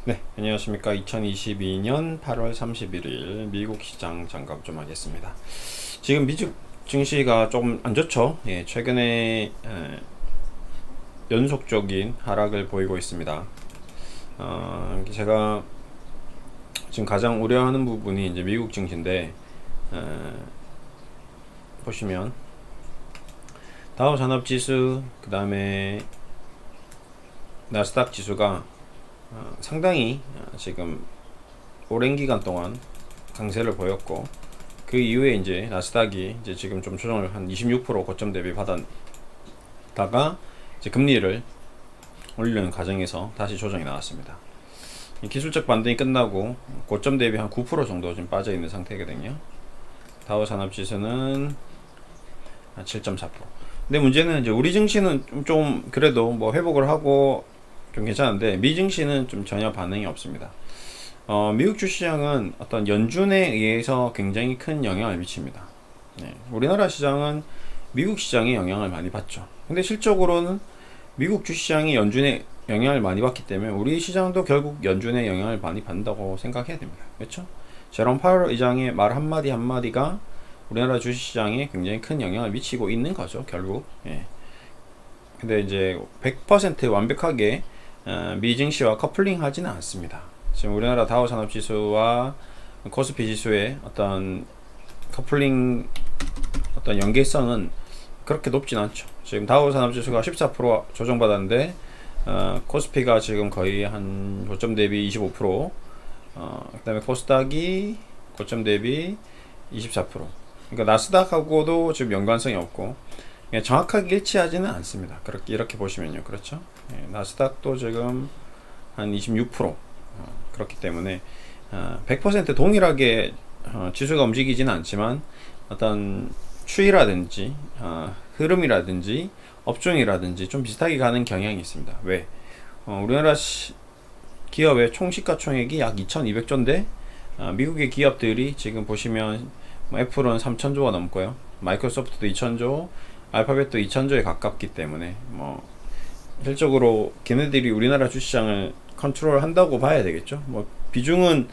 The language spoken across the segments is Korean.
네, 안녕하십니까. 2022년 8월 31일 미국 시장 점검 좀 하겠습니다. 지금 미국 증시가 조금 안 좋죠. 예, 최근에 연속적인 하락을 보이고 있습니다. 제가 지금 가장 우려하는 부분이 이제 미국 증시인데, 보시면 다우 산업지수, 그 다음에 나스닥 지수가 상당히 지금 오랜 기간 동안 강세를 보였고, 그 이후에 이제 나스닥이 이제 지금 좀 조정을 한 26% 고점 대비 받았다가 이제 금리를 올리는 과정에서 다시 조정이 나왔습니다. 이 기술적 반등이 끝나고 고점 대비 한 9% 정도 지금 빠져 있는 상태거든요. 다우 산업지수는 한 7.4%. 근데 문제는 이제 우리 증시는 좀 그래도 뭐 회복을 하고 좀 괜찮은데, 미 증시는 좀 전혀 반응이 없습니다. 미국 주시장은 어떤 연준에 의해서 굉장히 큰 영향을 미칩니다. 네, 우리나라 시장은 미국 시장에 영향을 많이 받죠. 근데 실적으로는 미국 주시장이 연준에 영향을 많이 받기 때문에 우리 시장도 결국 연준의 영향을 많이 받는다고 생각해야 됩니다. 그렇죠? 제롬 파월 의장의 말 한마디 한마디가 우리나라 주식시장에 굉장히 큰 영향을 미치고 있는 거죠, 결국. 예. 근데 이제 100% 완벽하게 미 증시와 커플링 하지는 않습니다. 지금 우리나라 다우 산업지수와 코스피 지수의 어떤 커플링, 어떤 연계성은 그렇게 높진 않죠. 지금 다우 산업지수가 14% 조정받았는데, 코스피가 지금 거의 한 고점 대비 25%, 그 다음에 코스닥이 고점 대비 24%. 그러니까 나스닥하고도 지금 연관성이 없고, 정확하게 일치하지는 않습니다. 그렇게 이렇게 보시면요, 그렇죠? 예, 나스닥도 지금 한 26%, 그렇기 때문에 100% 동일하게 지수가 움직이지는 않지만 어떤 추이라든지 흐름이라든지 업종이라든지 좀 비슷하게 가는 경향이 있습니다. 왜? 우리나라 기업의 총 시가총액이 약 2200조인데, 미국의 기업들이 지금 보시면 애플은 3000조가 넘고요, 마이크로소프트도 2000조, 알파벳도 2000조에 가깝기 때문에 뭐 실적으로 걔네들이 우리나라 주시장을 컨트롤 한다고 봐야 되겠죠. 뭐 비중은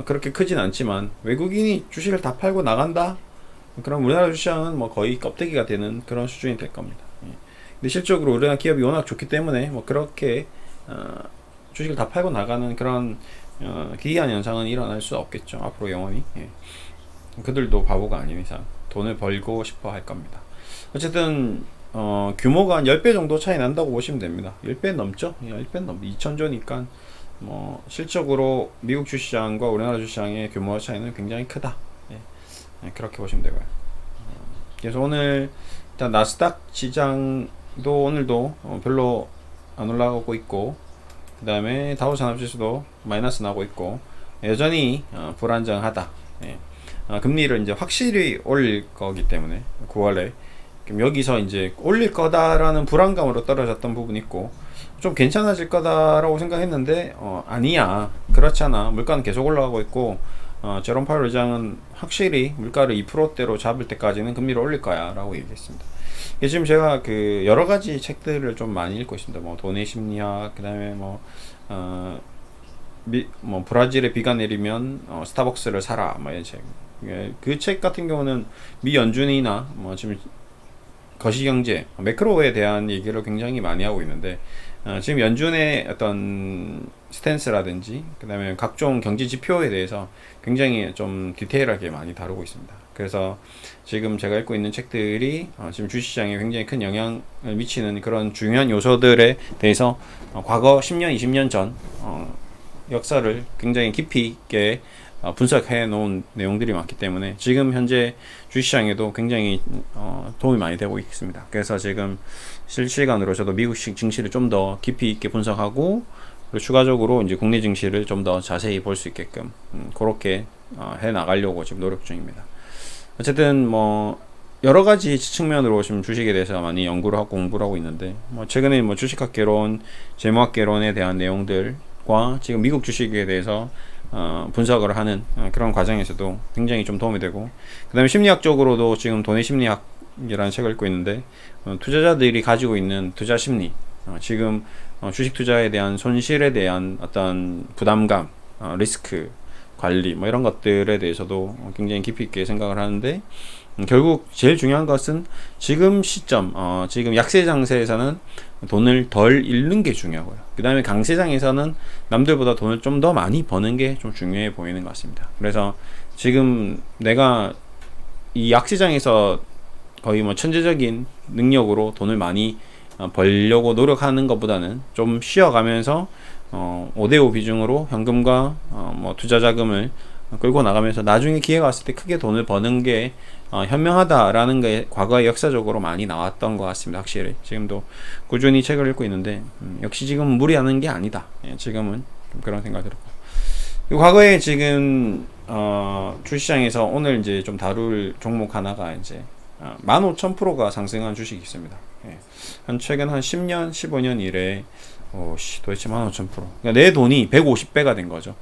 그렇게 크진 않지만 외국인이 주식을 다 팔고 나간다? 그럼 우리나라 주시장은 뭐 거의 껍데기가 되는 그런 수준이 될 겁니다. 예. 근데 실적으로 우리나라 기업이 워낙 좋기 때문에 뭐 그렇게 주식을 다 팔고 나가는 그런 기이한 현상은 일어날 수 없겠죠, 앞으로 영원히. 예. 그들도 바보가 아닌 이상 돈을 벌고 싶어 할 겁니다. 어쨌든 규모가 한 10배 정도 차이 난다고 보시면 됩니다. 10배 넘죠? 10배 넘 2000조니까 뭐 실적으로 미국 주시장과 우리나라 주시장의 규모 차이는 굉장히 크다. 예. 네, 그렇게 보시면 되고요. 그래서 오늘 일단 나스닥 시장도 오늘도 별로 안 올라가고 있고, 그 다음에 다우 산업지수도 마이너스 나고 있고, 여전히 불안정하다. 예. 금리를 이제 확실히 올릴 거기 때문에 9월에 여기서 이제 올릴 거다라는 불안감으로 떨어졌던 부분이 있고, 좀 괜찮아질 거다라고 생각했는데 아니야, 그렇잖아, 물가는 계속 올라가고 있고, 제롬 파월 의장은 확실히 물가를 2%대로 잡을 때까지는 금리를 올릴 거야 라고 얘기했습니다. 지금 제가 그 여러 가지 책들을 좀 많이 읽고 있습니다. 뭐 돈의 심리학, 그 다음에 뭐 브라질에 비가 내리면 스타벅스를 사라, 뭐 이런 책. 그 책 같은 경우는 미 연준이나 뭐 지금 거시경제, 매크로에 대한 얘기를 굉장히 많이 하고 있는데, 지금 연준의 어떤 스탠스라든지 그 다음에 각종 경제 지표에 대해서 굉장히 좀 디테일하게 많이 다루고 있습니다. 그래서 지금 제가 읽고 있는 책들이 지금 주식시장에 굉장히 큰 영향을 미치는 그런 중요한 요소들에 대해서 과거 10년, 20년 전 역사를 굉장히 깊이 있게 분석해 놓은 내용들이 많기 때문에 지금 현재 주식시장에도 굉장히 도움이 많이 되고 있습니다. 그래서 지금 실시간으로 저도 미국 증시를 좀 더 깊이 있게 분석하고, 그리고 추가적으로 이제 국내 증시를 좀 더 자세히 볼 수 있게끔 그렇게 해 나가려고 지금 노력 중입니다. 어쨌든 뭐 여러 가지 측면으로 지금 주식에 대해서 많이 연구를 하고 공부를 하고 있는데, 뭐 최근에 뭐 주식학개론, 재무학개론에 대한 내용들과 지금 미국 주식에 대해서 분석을 하는 그런 과정에서도 굉장히 좀 도움이 되고, 그 다음에 심리학적으로도 지금 돈의 심리학이라는 책을 읽고 있는데, 투자자들이 가지고 있는 투자 심리, 지금 주식 투자에 대한 손실에 대한 어떤 부담감, 리스크 관리 뭐 이런 것들에 대해서도 굉장히 깊이 있게 생각을 하는데, 결국 제일 중요한 것은 지금 시점, 지금 약세 장세에서는 돈을 덜 잃는 게 중요하고요. 그 다음에 강세장에서는 남들보다 돈을 좀 더 많이 버는 게 좀 중요해 보이는 것 같습니다. 그래서 지금 내가 이 약세장에서 거의 뭐 천재적인 능력으로 돈을 많이 벌려고 노력하는 것보다는 좀 쉬어가면서 5대5 비중으로 현금과 뭐 투자 자금을 끌고 나가면서 나중에 기회가 왔을 때 크게 돈을 버는 게 현명하다라는 게 과거에 역사적으로 많이 나왔던 것 같습니다. 확실히 지금도 꾸준히 책을 읽고 있는데 역시 지금 무리하는 게 아니다. 예, 지금은 좀 그런 생각이 들었고, 과거에 지금 주시장에서 오늘 이제 좀 다룰 종목 하나가 이제 15,000%가 상승한 주식이 있습니다. 예. 한 최근 한 10년, 15년 이래 도대체 15,000%. 그러니까 내 돈이 150배가 된 거죠.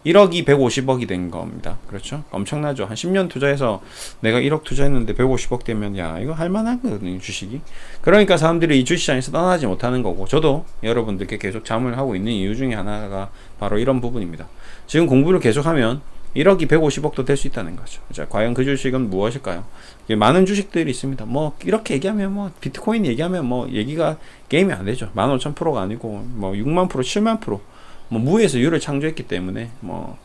1억이 150억이 된 겁니다. 그렇죠? 엄청나죠. 한 10년 투자해서 내가 1억 투자했는데 150억 되면 야, 이거 할만하거든요, 주식이. 그러니까 사람들이 이 주식시장에서 떠나지 못하는 거고, 저도 여러분들께 계속 잠을 하고 있는 이유 중에 하나가 바로 이런 부분입니다. 지금 공부를 계속하면 1억이 150억도 될 수 있다는 거죠. 자, 과연 그 주식은 무엇일까요? 많은 주식들이 있습니다. 뭐 이렇게 얘기하면 뭐 비트코인 얘기하면 뭐 얘기가 게임이 안 되죠. 15,000%가 아니고 뭐 6만 프로, 7만 프로, 뭐 무에서 유를 창조했기 때문에 뭐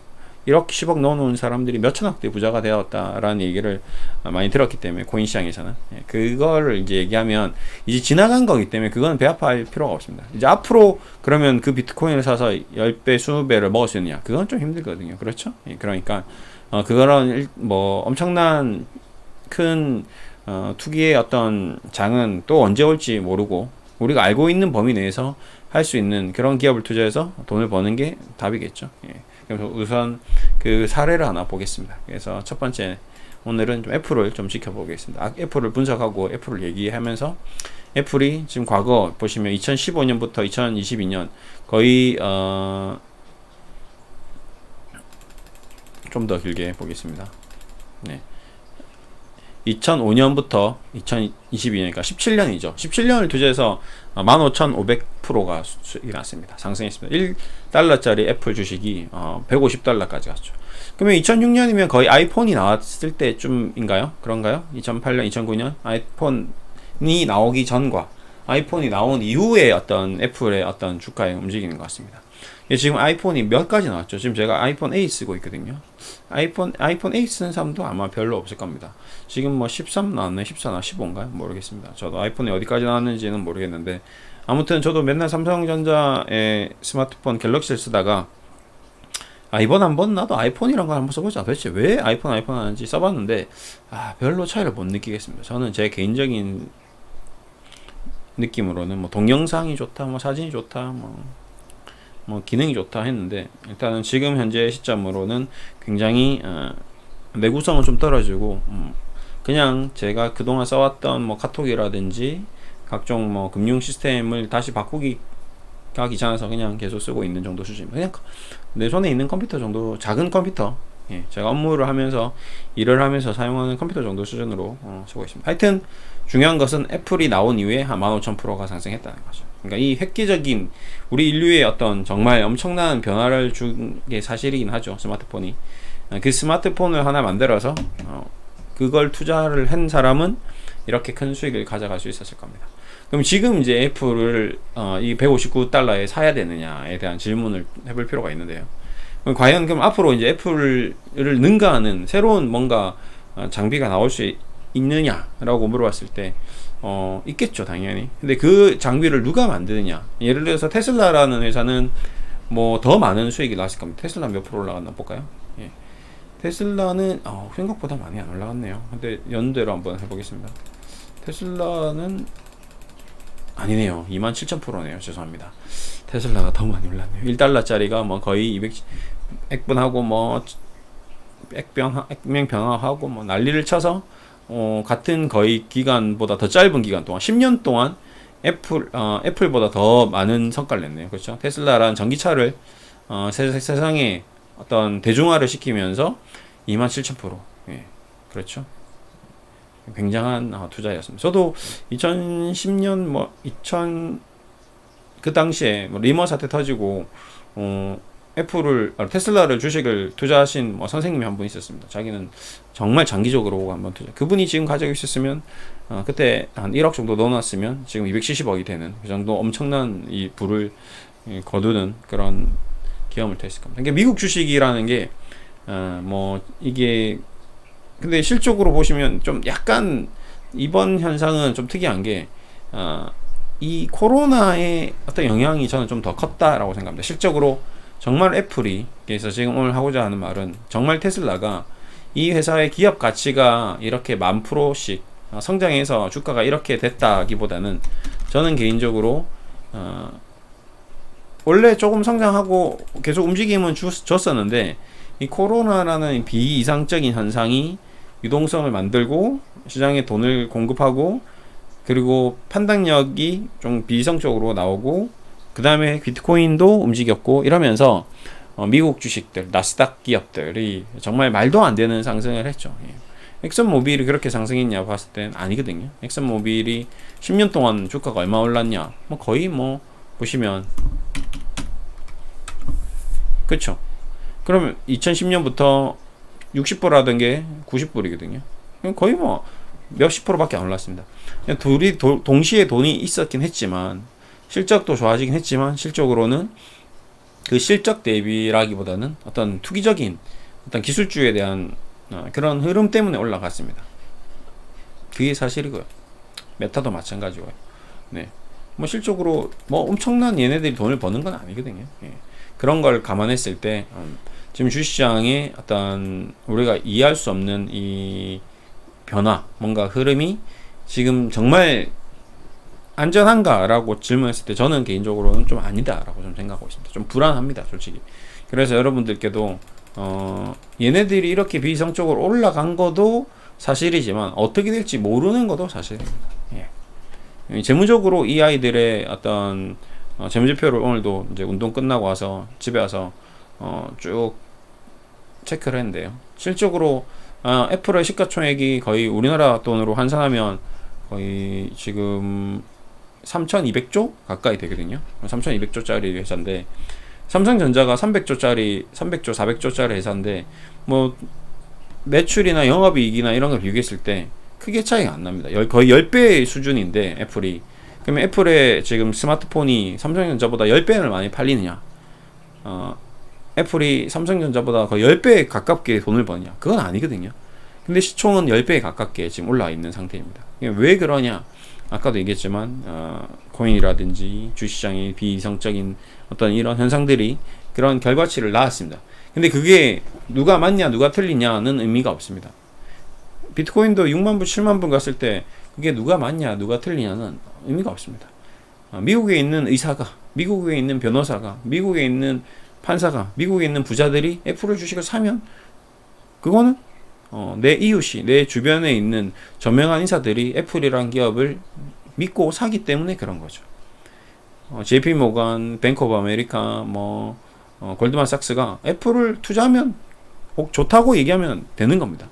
1억, 10억 넣어놓은 사람들이 몇천억대 부자가 되었다라는 얘기를 많이 들었기 때문에, 코인 시장에서는 그거를 이제 얘기하면 이제 지나간 거기 때문에 그거는 배아파할 필요가 없습니다. 이제 앞으로 그러면 그 비트코인을 사서 10배, 20배를 먹을 수 있느냐, 그건 좀 힘들거든요. 그렇죠? 그러니까 그거는 뭐 엄청난 큰 투기의 어떤 장은 또 언제 올지 모르고, 우리가 알고 있는 범위 내에서 할 수 있는 그런 기업을 투자해서 돈을 버는 게 답이겠죠. 그래서 우선 그 사례를 하나 보겠습니다. 그래서 첫 번째, 오늘은 좀 애플을 좀 지켜보겠습니다. 애플을 분석하고 애플을 얘기하면서, 애플이 지금 과거 보시면 2015년부터 2022년 거의 좀 더 길게 보겠습니다. 2005년부터 2022년이니까 17년이죠. 17년을 투자해서 15,500%가 수익이 났습니다. 상승했습니다. 1달러짜리 애플 주식이 150달러까지 갔죠. 그러면 2006년이면 거의 아이폰이 나왔을 때쯤인가요? 그런가요? 2008년, 2009년 아이폰이 나오기 전과 아이폰이 나온 이후에 어떤 애플의 어떤 주가에 움직이는 것 같습니다. 지금 아이폰이 몇 가지 나왔죠. 지금 제가 아이폰 8 쓰고 있거든요. 아이폰 8 쓰는 사람도 아마 별로 없을 겁니다. 지금 뭐 13 나왔네, 14 나, 15인가요? 모르겠습니다. 저도 아이폰이 어디까지 나왔는지는 모르겠는데, 아무튼 저도 맨날 삼성전자의 스마트폰 갤럭시를 쓰다가 이번 한번 나도 아이폰이란 걸 한번 써보자. 도대체 왜 아이폰 하는지 써봤는데 별로 차이를 못 느끼겠습니다. 저는 제 개인적인 느낌으로는 뭐 동영상이 좋다, 뭐 사진이 좋다, 뭐 기능이 좋다 했는데, 일단은 지금 현재 시점으로는 굉장히 내구성은 좀 떨어지고, 그냥 제가 그동안 써왔던 뭐 카톡이라든지 각종 뭐 금융 시스템을 다시 바꾸기가 귀찮아서 그냥 계속 쓰고 있는 정도 수준입니다. 그냥 내 손에 있는 컴퓨터 정도, 작은 컴퓨터, 제가 업무를 하면서 일을 하면서 사용하는 컴퓨터 정도 수준으로 쓰고 있습니다. 하여튼 중요한 것은 애플이 나온 이후에 한 15,000%가 상승했다는 거죠. 그러니까 이 획기적인 우리 인류의 어떤 정말 엄청난 변화를 준 게 사실이긴 하죠. 스마트폰이. 그 스마트폰을 하나 만들어서 그걸 투자를 한 사람은 이렇게 큰 수익을 가져갈 수 있었을 겁니다. 그럼 지금 이제 애플을 이 159달러에 사야 되느냐에 대한 질문을 해볼 필요가 있는데요. 과연 그럼 앞으로 이제 애플을 능가하는 새로운 뭔가 장비가 나올 수 있느냐라고 물어봤을 때 있겠죠, 당연히. 근데 그 장비를 누가 만드느냐. 예를 들어서 테슬라라는 회사는 뭐 더 많은 수익이 났을 겁니다. 테슬라 몇 프로 올라갔나 볼까요? 테슬라는 생각보다 많이 안 올라갔네요. 근데 연대로 한번 해보겠습니다. 테슬라는 아니네요. 27,000%네요. 죄송합니다. 테슬라가 더 많이 올랐네요. 1달러짜리가 뭐 거의 200분하고 뭐 액면 변화하고 뭐 난리를 쳐서 같은 거의 기간보다 더 짧은 기간 동안 10년 동안 애플보다 더 많은 성과를 냈네요. 그렇죠? 테슬라라는 전기차를 세상에 어떤 대중화를 시키면서 27,000%. 그렇죠? 굉장한 투자였습니다. 저도 2010년 뭐 그 당시에 뭐 리머 사태 터지고 테슬라를 주식을 투자하신 뭐 선생님이 한 분 있었습니다. 자기는 정말 장기적으로 한번 투자. 그분이 지금 가지고 있었으면 그때 한 1억 정도 넣어놨으면 지금 270억이 되는 그 정도 엄청난 이 부를 거두는 그런 기업을 했을 겁니다. 그러니까 미국 주식이라는 게 뭐 이게 근데 실적으로 보시면 좀 약간 이번 현상은 좀 특이한 게 이 코로나의 어떤 영향이 저는 좀 더 컸다라고 생각합니다. 실적으로 정말 애플이, 그래서 지금 오늘 하고자 하는 말은 정말 테슬라가 이 회사의 기업 가치가 이렇게 10,000%씩 성장해서 주가가 이렇게 됐다기보다는 저는 개인적으로 원래 조금 성장하고 계속 움직임은 줬었는데 이 코로나라는 비이상적인 현상이 유동성을 만들고 시장에 돈을 공급하고 그리고 판단력이 좀 비이성적으로 나오고 그 다음에 비트코인도 움직였고 이러면서 미국 주식들, 나스닥 기업들이 정말 말도 안 되는 상승을 했죠. 엑슨모빌이 그렇게 상승했냐 봤을 땐 아니거든요. 엑슨모빌이 10년 동안 주가가 얼마 올랐냐? 뭐 거의 뭐 보시면 그쵸? 그러면 2010년부터 60불 게 90불이거든요. 거의 뭐 몇십 프로밖에 안 올랐습니다. 둘이 동시에 돈이 있었긴 했지만 실적도 좋아지긴 했지만 실적으로는 그 실적 대비라기보다는 어떤 투기적인 어떤 기술주에 대한 그런 흐름 때문에 올라갔습니다. 그게 사실이고요. 메타도 마찬가지고요. 네. 뭐 실적으로 뭐 엄청난 얘네들이 돈을 버는 건 아니거든요. 예. 그런 걸 감안했을 때 지금 주식시장의 어떤 우리가 이해할 수 없는 이 변화, 뭔가 흐름이 지금 정말 안전한가 라고 질문했을 때 저는 개인적으로는 좀 아니다 라고 좀 생각하고 있습니다. 좀 불안합니다, 솔직히. 그래서 여러분들께도 얘네들이 이렇게 비이성적으로 올라간 것도 사실이지만 어떻게 될지 모르는 것도 사실입니다. 예. 재무적으로 이 아이들의 어떤 재무제표를 오늘도 이제 운동 끝나고 와서 집에 와서 쭉 체크를 했는데요. 실적으로 애플의 시가총액이 거의 우리나라 돈으로 환산하면 거의 지금 3,200조 가까이 되거든요. 3,200조짜리 회사인데 삼성전자가 300조, 400조짜리 회사인데 뭐 매출이나 영업이익이나 이런 걸 비교했을 때 크게 차이가 안 납니다. 거의 10배 수준인데 애플이, 그러면 애플의 지금 스마트폰이 삼성전자보다 10배를 많이 팔리느냐, 애플이 삼성전자보다 거의 10배 가깝게 돈을 버느냐, 그건 아니거든요. 근데 시총은 10배에 가깝게 지금 올라와 있는 상태입니다. 왜 그러냐, 아까도 얘기했지만 코인이라든지 주식시장의 비이성적인 어떤 이런 현상들이 그런 결과치를 낳았습니다. 근데 그게 누가 맞냐 누가 틀리냐는 의미가 없습니다. 비트코인도 6만 불 7만 불 갔을 때 그게 누가 맞냐 누가 틀리냐는 의미가 없습니다. 미국에 있는 의사가, 미국에 있는 변호사가, 미국에 있는 판사가, 미국에 있는 부자들이 애플 주식을 사면 그거는 내 이웃이, 내 주변에 있는 저명한 인사들이 애플이란 기업을 믿고 사기 때문에 그런 거죠. JP 모건, 뱅크 오브 아메리카, 골드만삭스가 애플을 투자하면 좋다고 얘기하면 되는 겁니다.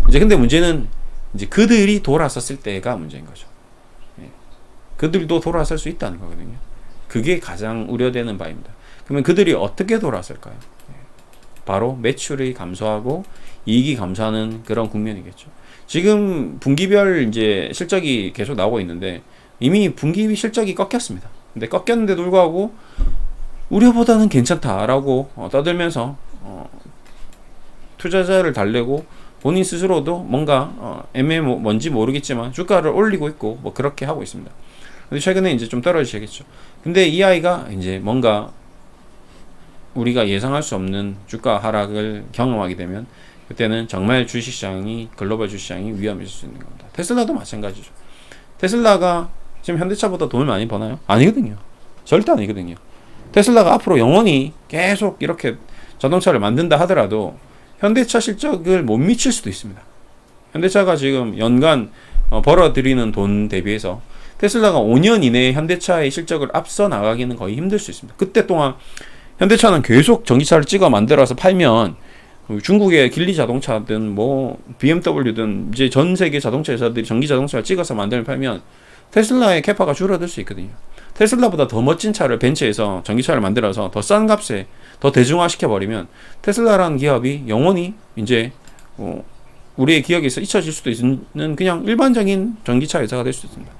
이제 근데 문제는 이제 그들이 돌아섰을 때가 문제인 거죠. 예. 그들도 돌아설 수 있다는 거거든요. 그게 가장 우려되는 바입니다. 그러면 그들이 어떻게 돌아설까요? 예. 바로 매출이 감소하고 이익이 감소하는 그런 국면이겠죠. 지금 분기별 이제 실적이 계속 나오고 있는데 이미 분기 실적이 꺾였습니다. 근데 꺾였는데도 불구하고 우려보다는 괜찮다라고 떠들면서 투자자를 달래고 본인 스스로도 뭔가 뭔지 모르겠지만 주가를 올리고 있고 뭐 그렇게 하고 있습니다. 근데 최근에 이제 좀 떨어지겠죠. 근데 이 아이가 이제 뭔가 우리가 예상할 수 없는 주가 하락을 경험하게 되면 그때는 정말 주식시장이, 글로벌 주식시장이 위험해질 수 있는 겁니다. 테슬라도 마찬가지죠. 테슬라가 지금 현대차보다 돈을 많이 버나요? 아니거든요. 절대 아니거든요. 테슬라가 앞으로 영원히 계속 이렇게 자동차를 만든다 하더라도 현대차 실적을 못 미칠 수도 있습니다. 현대차가 지금 연간 벌어들이는 돈 대비해서 테슬라가 5년 이내에 현대차의 실적을 앞서 나가기는 거의 힘들 수 있습니다. 그때 동안 현대차는 계속 전기차를 찍어 만들어서 팔면 중국의 길리 자동차든 뭐 BMW든 이제 전 세계 자동차 회사들이 전기 자동차를 찍어서 만들면 팔면 테슬라의 캐파가 줄어들 수 있거든요. 테슬라보다 더 멋진 차를 벤츠에서 전기차를 만들어서 더 싼 값에 더 대중화 시켜버리면 테슬라라는 기업이 영원히 이제 우리의 기억에서 잊혀질 수도 있는 그냥 일반적인 전기차 회사가 될 수 있습니다.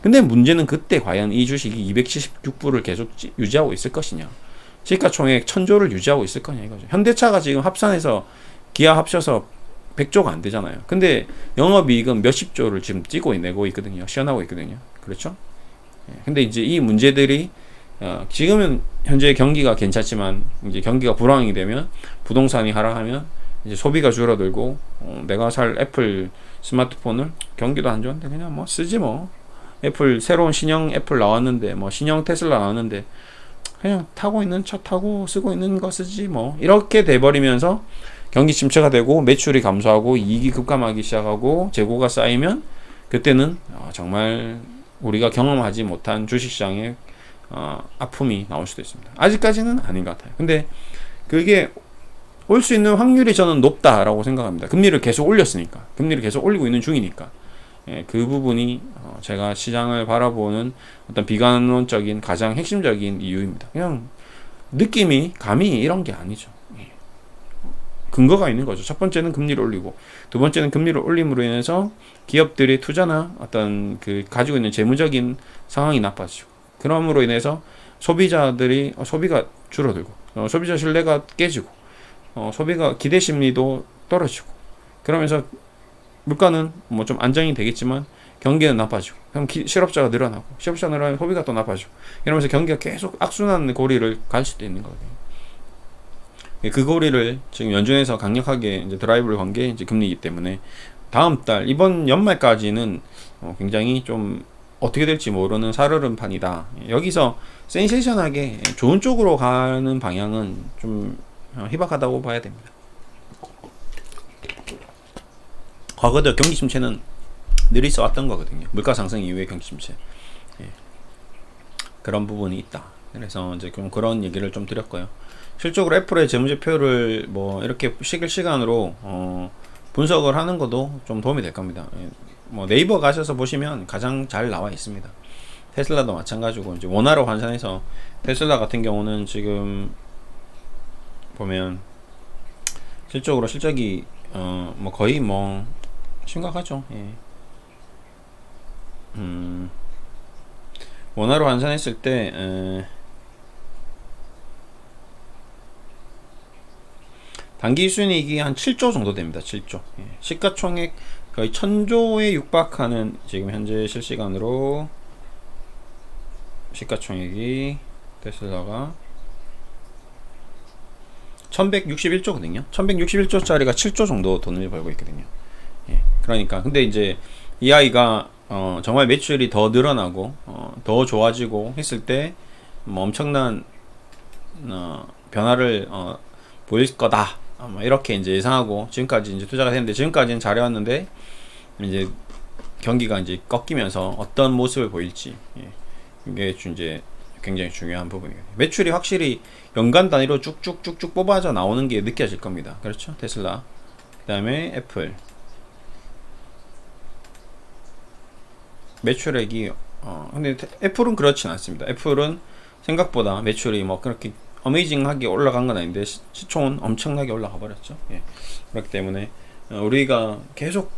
근데 문제는 그때 과연 이 주식이 276불을 계속 유지하고 있을 것이냐, 시가총액 1000조를 유지하고 있을 거냐 이거죠. 현대차가 지금 합산해서 기아 합쳐서 100조가 안 되잖아요. 근데 영업이익은 몇십 조를 지금 내고 있거든요. 시현하고 있거든요. 그렇죠? 근데 이제 이 문제들이 지금은 현재 경기가 괜찮지만 이제 경기가 불황이 되면 부동산이 하락하면 이제 소비가 줄어들고 내가 살 애플 스마트폰을 경기도 안 좋은데 그냥 뭐 쓰지 뭐, 애플 새로운 신형 애플 나왔는데 뭐 신형 테슬라 나왔는데 그냥 타고 있는 차 타고 쓰고 있는 거 쓰지 뭐, 이렇게 돼버리면서 경기 침체가 되고 매출이 감소하고 이익이 급감하기 시작하고 재고가 쌓이면 그때는 정말 우리가 경험하지 못한 주식시장의 아픔이 나올 수도 있습니다. 아직까지는 아닌 것 같아요. 근데 그게 올 수 있는 확률이 저는 높다라고 생각합니다. 금리를 계속 올렸으니까, 금리를 계속 올리고 있는 중이니까. 그 부분이 제가 시장을 바라보는 어떤 비관론적인 가장 핵심적인 이유입니다. 그냥 느낌이 감이 이런 게 아니죠. 근거가 있는 거죠. 첫 번째는 금리를 올리고, 두 번째는 금리를 올림으로 인해서 기업들의 투자나 어떤 그 가지고 있는 재무적인 상황이 나빠지고, 그럼으로 인해서 소비자들이 소비가 줄어들고, 소비자 신뢰가 깨지고, 소비가 기대 심리도 떨어지고, 그러면서 물가는 뭐 좀 안정이 되겠지만 경기는 나빠지고, 그럼 실업자가 늘어나고, 실업자가 늘어나면 소비가 또 나빠지고, 이러면서 경기가 계속 악순환 고리를 갈 수도 있는 거거든요. 그 고리를 지금 연준에서 강력하게 이제 드라이브를 건 게 이제 금리이기 때문에 다음 달 이번 연말까지는 굉장히 좀 어떻게 될지 모르는 살얼음판이다. 여기서 센세이션하게 좋은 쪽으로 가는 방향은 좀 희박하다고 봐야 됩니다. 과거도 경기 침체는 늘 있어 왔던 거거든요. 물가 상승 이후에 경기 침체. 그런 부분이 있다. 그래서 이제 좀 그런 얘기를 좀 드렸고요. 실적으로 애플의 재무제표를 뭐 이렇게 실시간으로 분석을 하는 것도 좀 도움이 될 겁니다. 뭐 네이버 가셔서 보시면 가장 잘 나와 있습니다. 테슬라도 마찬가지고 이제 원화로 환산해서 테슬라 같은 경우는 지금 보면 실적으로 실적이 뭐 거의 뭐 심각하죠. 원화로 환산했을 때 단기 순이익이 한 7조 정도 됩니다. 7조. 시가총액 거의 1000조에 육박하는 지금 현재 실시간으로 시가총액이 테슬라가 1161조거든요. 1161조짜리가 7조 정도 돈을 벌고 있거든요. 그러니까 근데 이제 이 아이가 정말 매출이 더 늘어나고 더 좋아지고 했을 때 뭐 엄청난 변화를 보일 거다. 이렇게 이제 예상하고 지금까지 이제 투자가 됐는데, 지금까지는 잘해왔는데 이제 경기가 이제 꺾이면서 어떤 모습을 보일지, 이게 이제 굉장히 중요한 부분이에요. 매출이 확실히 연간 단위로 쭉쭉쭉쭉 뽑아져 나오는 게 느껴질 겁니다. 그렇죠? 테슬라, 그 다음에 애플 매출액이 근데 애플은 그렇진 않습니다. 애플은 생각보다 매출이 뭐 그렇게 어메이징하게 올라간 건 아닌데 시총은 엄청나게 올라가 버렸죠. 그렇기 때문에 우리가 계속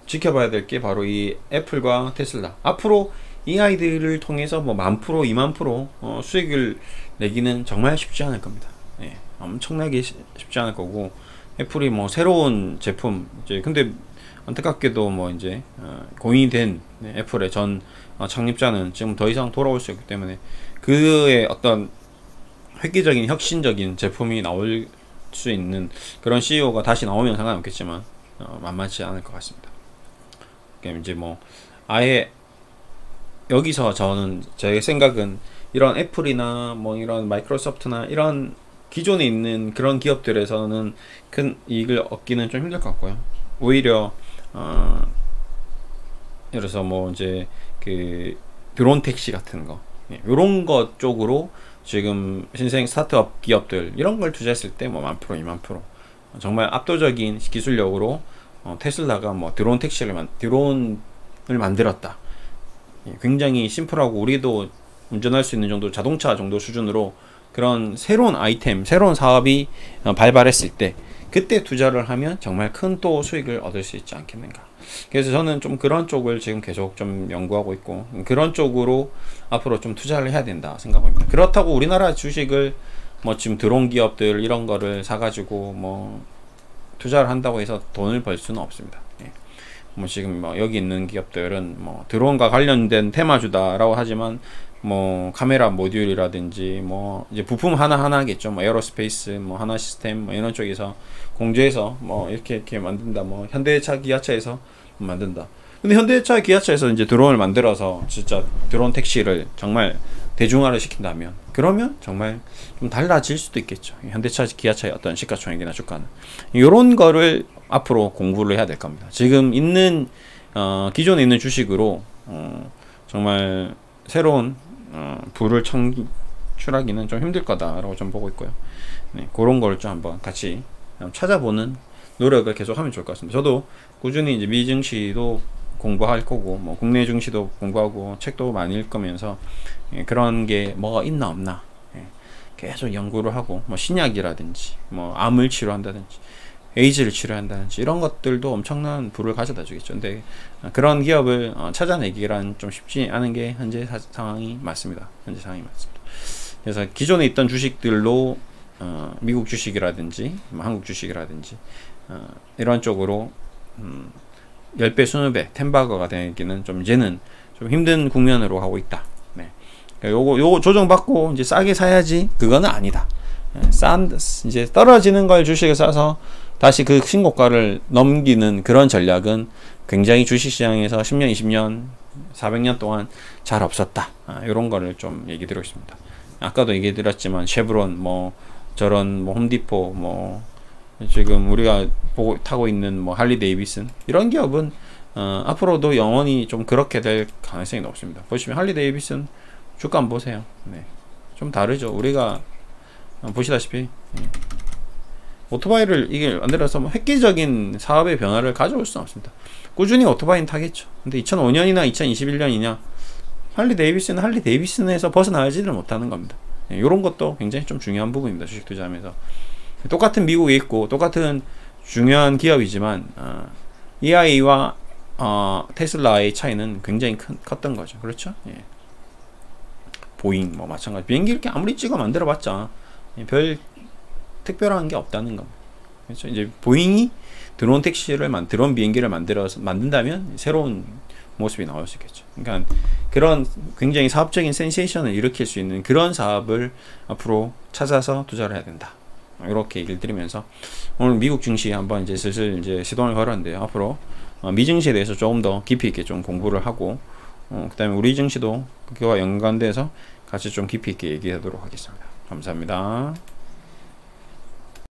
지켜봐야 될 게 바로 이 애플과 테슬라. 앞으로 이 아이들을 통해서 뭐 10,000%, 20,000% 수익을 내기는 정말 쉽지 않을 겁니다. 엄청나게 쉽지 않을 거고, 애플이 뭐 새로운 제품 이제 근데 안타깝게도 뭐 이제 공인이 된 애플의 전 창립자는 지금 더 이상 돌아올 수 없기 때문에 그의 어떤 획기적인 혁신적인 제품이 나올 수 있는 그런 CEO가 다시 나오면 상관없겠지만 만만치 않을 것 같습니다. 그러니까 이제 뭐 아예 여기서 저는 제 생각은 이런 애플이나 뭐 이런 마이크로소프트나 이런 기존에 있는 그런 기업들에서는 큰 이익을 얻기는 좀 힘들 것 같고요. 오히려 예를 들어서 뭐 이제 그 드론 택시 같은 거 이런 것 쪽으로 지금 신생 스타트업 기업들 이런 걸 투자했을 때 뭐 10,000%, 20,000% 정말 압도적인 기술력으로 테슬라가 뭐 드론을 만들었다. 굉장히 심플하고 우리도 운전할 수 있는 정도, 자동차 정도 수준으로 그런 새로운 아이템, 새로운 사업이 발발했을 때 그때 투자를 하면 정말 큰 또 수익을 얻을 수 있지 않겠는가. 그래서 저는 좀 그런 쪽을 지금 계속 좀 연구하고 있고, 그런 쪽으로 앞으로 좀 투자를 해야 된다 생각합니다. 그렇다고 우리나라 주식을 뭐 지금 들어온 기업들 이런 거를 사가지고 뭐 투자를 한다고 해서 돈을 벌 수는 없습니다. 예. 뭐 지금 뭐 여기 있는 기업들은 뭐 드론과 관련된 테마주다라고 하지만 뭐 카메라 모듈이라든지 뭐 이제 부품 하나하나겠죠. 뭐 에어로스페이스, 뭐 하나 시스템 뭐 이런 쪽에서 공조해서 뭐 이렇게 만든다. 뭐 현대차, 기아차에서 만든다. 근데 현대차, 기아차에서 이제 드론을 만들어서 진짜 드론 택시를 정말 대중화를 시킨다면, 그러면 정말 좀 달라질 수도 있겠죠. 현대차, 기아차의 어떤 시가총액이나 주가는. 이런 거를 앞으로 공부를 해야 될 겁니다. 지금 있는 기존에 있는 주식으로 정말 새로운 부를 창출하기는 좀 힘들 거다라고 좀 보고 있고요. 네, 그런 걸 좀 한번 같이 찾아보는 노력을 계속 하면 좋을 것 같습니다. 저도 꾸준히 이제 미 증시도 공부할 거고, 뭐 국내 증시도 공부하고 책도 많이 읽으면서 그런 게 뭐가 있나 없나 계속 연구를 하고, 뭐 신약이라든지 뭐 암을 치료한다든지 에이즈를 치료한다든지 이런 것들도 엄청난 부를 가져다 주겠죠. 근데 그런 기업을 찾아내기란 좀 쉽지 않은 게 현재 상황이 맞습니다. 현재 상황이 맞습니다. 그래서 기존에 있던 주식들로 미국 주식이라든지 뭐 한국 주식이라든지 이런 쪽으로 10배, 20배 텐바거가 되기는 좀 이제는 좀 힘든 국면으로 가고 있다. 네. 요거 조정받고 이제 싸게 사야지, 그거는 아니다. 이제 떨어지는 걸 주식을 사서 다시 그 신고가를 넘기는 그런 전략은 굉장히 주식시장에서 10년, 20년, 400년 동안 잘 없었다. 이런 거를 좀 얘기 드리고 있습니다. 아까도 얘기 드렸지만 쉐브론, 뭐 저런 뭐 홈디포, 뭐 지금 우리가 타고 있는 뭐 할리 데이비슨 이런 기업은 앞으로도 영원히 좀 그렇게 될 가능성이 높습니다. 보시면 할리 데이비슨 주가 한번 보세요. 네. 좀 다르죠. 우리가 보시다시피 오토바이를 이게 만들어서 뭐 획기적인 사업의 변화를 가져올 수는 없습니다. 꾸준히 오토바이는 타겠죠. 근데 2005년이나 2021년이냐 할리 데이비슨은 할리 데이비슨에서 벗어나지를 못하는 겁니다. 이런 것도 굉장히 좀 중요한 부분입니다. 주식 투자하면서 똑같은 미국에 있고 똑같은 중요한 기업이지만 EI와 테슬라의 차이는 굉장히 컸던 거죠. 그렇죠? 예. 보잉 뭐 마찬가지. 비행기 이렇게 아무리 찍어 만들어봤자 별 특별한 게 없다는 겁니다. 그렇죠? 이제 보잉이 드론 택시를 드론 비행기를 만든다면 새로운 모습이 나올 수 있겠죠. 그러니까 그런 굉장히 사업적인 센세이션을 일으킬 수 있는 그런 사업을 앞으로 찾아서 투자를 해야 된다. 이렇게 얘기를 드리면서 오늘 미국 증시 한번 이제 슬슬 이제 시동을 걸었는데요. 앞으로 미 증시에 대해서 조금 더 깊이 있게 좀 공부를 하고 그다음에 우리 증시도 그와 연관돼서 같이 좀 깊이 있게 얘기하도록 하겠습니다. 감사합니다.